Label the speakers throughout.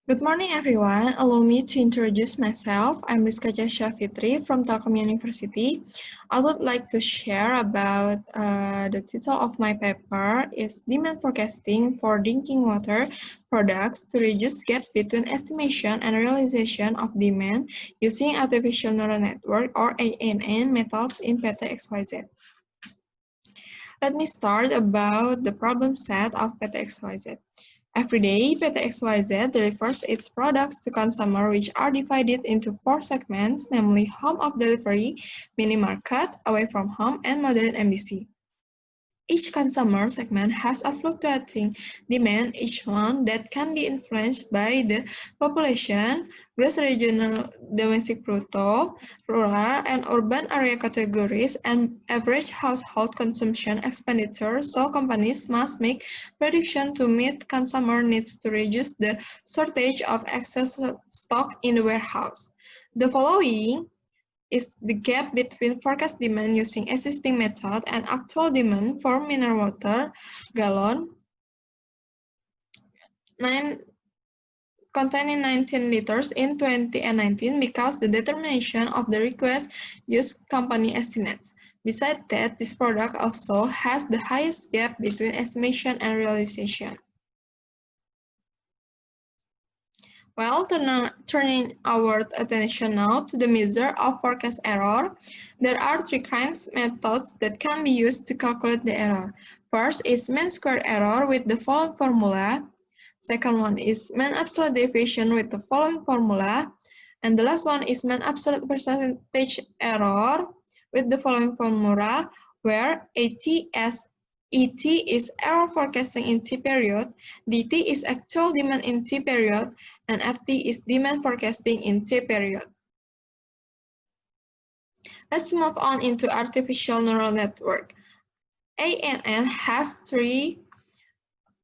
Speaker 1: Good morning, everyone. Allow me to introduce myself. I'm Rizka Syafitri from Telkom University. I would like to share about the title of my paper is Demand Forecasting for Drinking Water Products to Reduce Gap Between Estimation and Realization of Demand using Artificial Neural Network or ANN methods in PT-XYZ. Let me start about the problem set of PT-XYZ. Every day, PT-XYZ delivers its products to consumers, which are divided into 4 segments, namely home of delivery, mini market, away from home, and modern MDC. Each consumer segment has a fluctuating demand, each one that can be influenced by the population, gross regional domestic product, rural and urban area categories, and average household consumption expenditure, so companies must make predictions to meet consumer needs to reduce the shortage of excess stock in the warehouse. The following is the gap between forecast demand using existing method and actual demand for mineral water gallon containing 19 liters in 2019 because the determination of the request used company estimates. Besides that, this product also has the highest gap between estimation and realization. Well, turning our attention now to the measure of forecast error, there are 3 kinds methods that can be used to calculate the error. First is mean square error with the following formula. Second one is mean absolute deviation with the following formula. And the last one is mean absolute percentage error with the following formula, where ET is error forecasting in T period, DT is actual demand in T period, and FT is demand forecasting in T period. Let's move on into artificial neural network. ANN has 3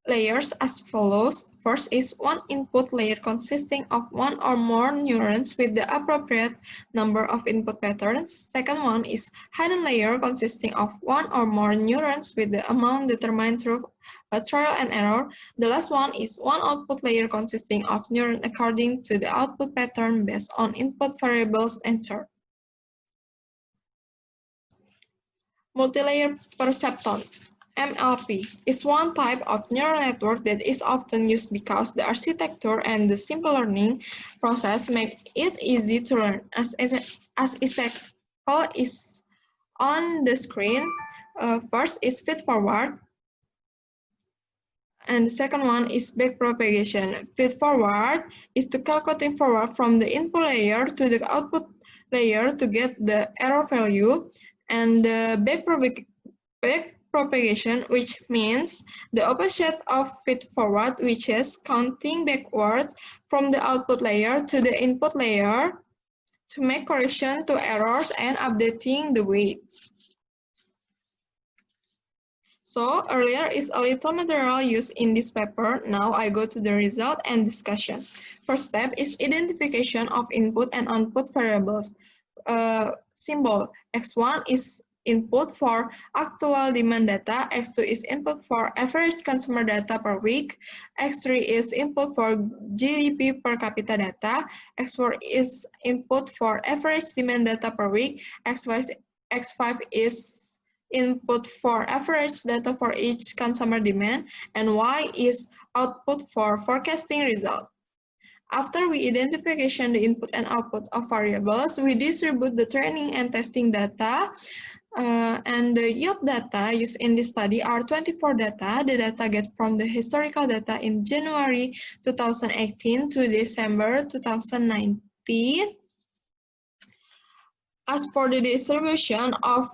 Speaker 1: layers as follows. First is one input layer consisting of 1 or more neurons with the appropriate number of input patterns. Second one is hidden layer consisting of 1 or more neurons with the amount determined through trial and error. The last one is one output layer consisting of neurons according to the output pattern based on input variables entered. Multilayer perceptron. MLP is one type of neural network that is often used because the architecture and the simple learning process make it easy to learn. As example is on the screen, first is feed forward, and the second one is backpropagation. Feed forward is to calculating forward from the input layer to the output layer to get the error value, and the backpropagation, which means the opposite of feed forward, which is counting backwards from the output layer to the input layer to make correction to errors and updating the weights. So earlier is a little material used in this paper. Now I go to the result and discussion. First step is identification of input and output variables. Symbol X1 is input for actual demand data, X2 is input for average consumer data per week, X3 is input for GDP per capita data, X4 is input for average demand data per week, X5 is input for average data for each consumer demand, and Y is output for forecasting result. After we identification the input and output of variables, we distribute the training and testing data, and the yield data used in this study are 24 data. The data get from the historical data in January 2018 to December 2019. As for the distribution of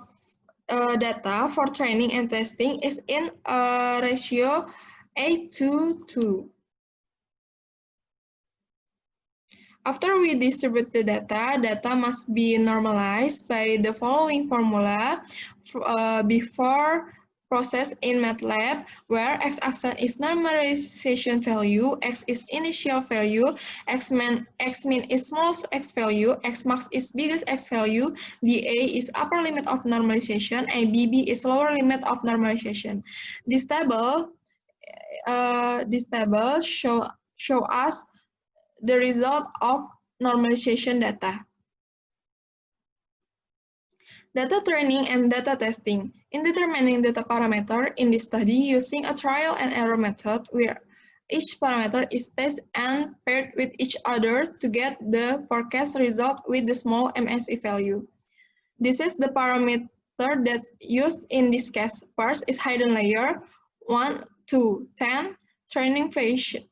Speaker 1: data for training and testing is in a ratio 8:2. After we distribute the data must be normalized by the following formula before process in MATLAB, where x-axis is normalization value, x is initial value, x-min is smallest x value, x-max is biggest x value, dA is upper limit of normalization, and BB is lower limit of normalization. This table show us the result of normalization data. Data training and data testing. In determining data parameter in this study using a trial and error method where each parameter is tested and paired with each other to get the forecast result with the small MSE value. This is the parameter that used in this case. First is hidden layer, 1 to 10. Training function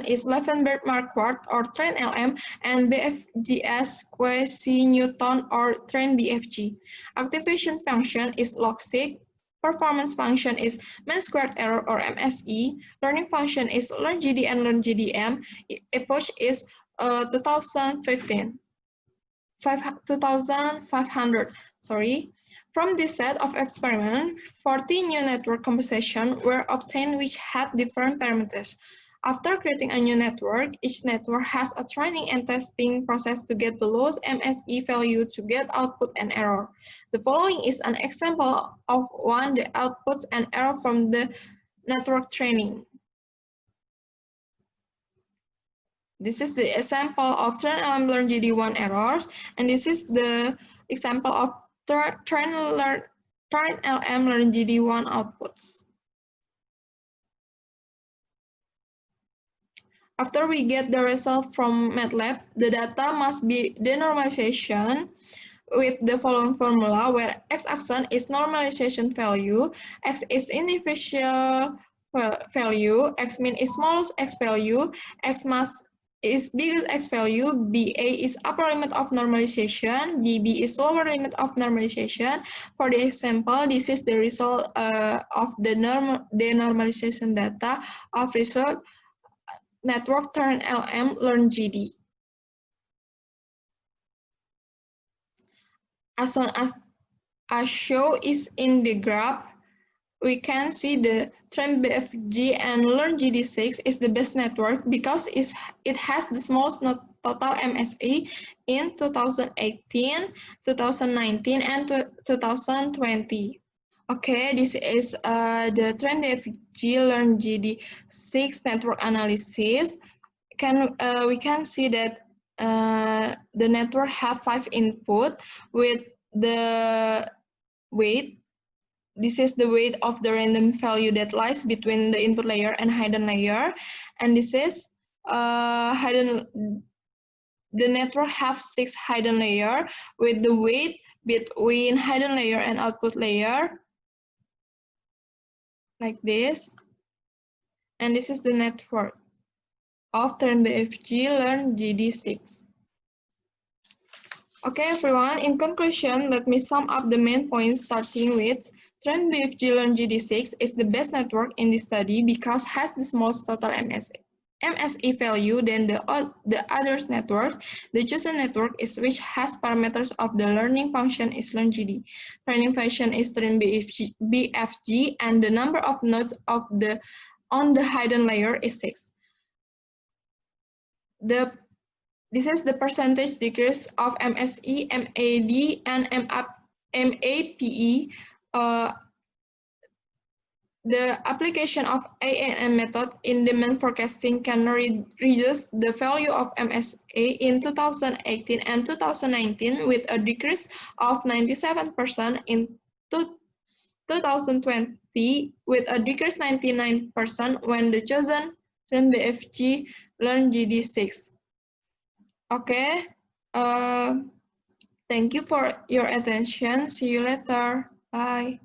Speaker 1: is Leavenberg Marquardt or train LM, and BFGS quasi-Newton or train BFG. Activation function is log-seq. Performance function is mean squared error or MSE. Learning function is LearnGD and LearnGDM. Epoch is 2500. From this set of experiments, 40 new network compositions were obtained which had different parameters. After creating a new network, each network has a training and testing process to get the lowest MSE value to get output and error. The following is an example of one the outputs and error from the network training. This is the example of train LM learn GD1 errors, and this is the example of train LM learn GD1 outputs. After we get the result from MATLAB, the data must be denormalization with the following formula, where x-axis is normalization value, x is initial value, x min is smallest x value, x max is biggest x value, BA is upper limit of normalization, BB is lower limit of normalization. For the example, this is the result of the denormalization data of result network turn LM learn GD. As soon as shown is in the graph, we can see the train BFG and learn GD6 is the best network because it has the smallest total MSE in 2018, 2019, and 2020. Okay, this is the train BFG learn GD6 network analysis. We can see that the network have 5 input with the weight. This is the weight of the random value that lies between the input layer and hidden layer, and this is the network have 6 hidden layer with the weight between hidden layer and output layer, like this, and this is the network of train BFG learn GD6. Okay, everyone, in conclusion, let me sum up the main points starting with train BFG learn GD6 is the best network in this study because has the smallest total MSE value than the others network. The chosen network is which has parameters of the learning function is LearnGD. Training function is train BFG, and the number of nodes of on the hidden layer is 6. This is the percentage decrease of MSE, MAD, and MAPE. The application of ANN method in demand forecasting can reduce the value of MSA in 2018 and 2019 with a decrease of 97% in 2020 with a decrease 99% when the chosen train BFG learn GD6. Okay, thank you for your attention. See you later. Bye.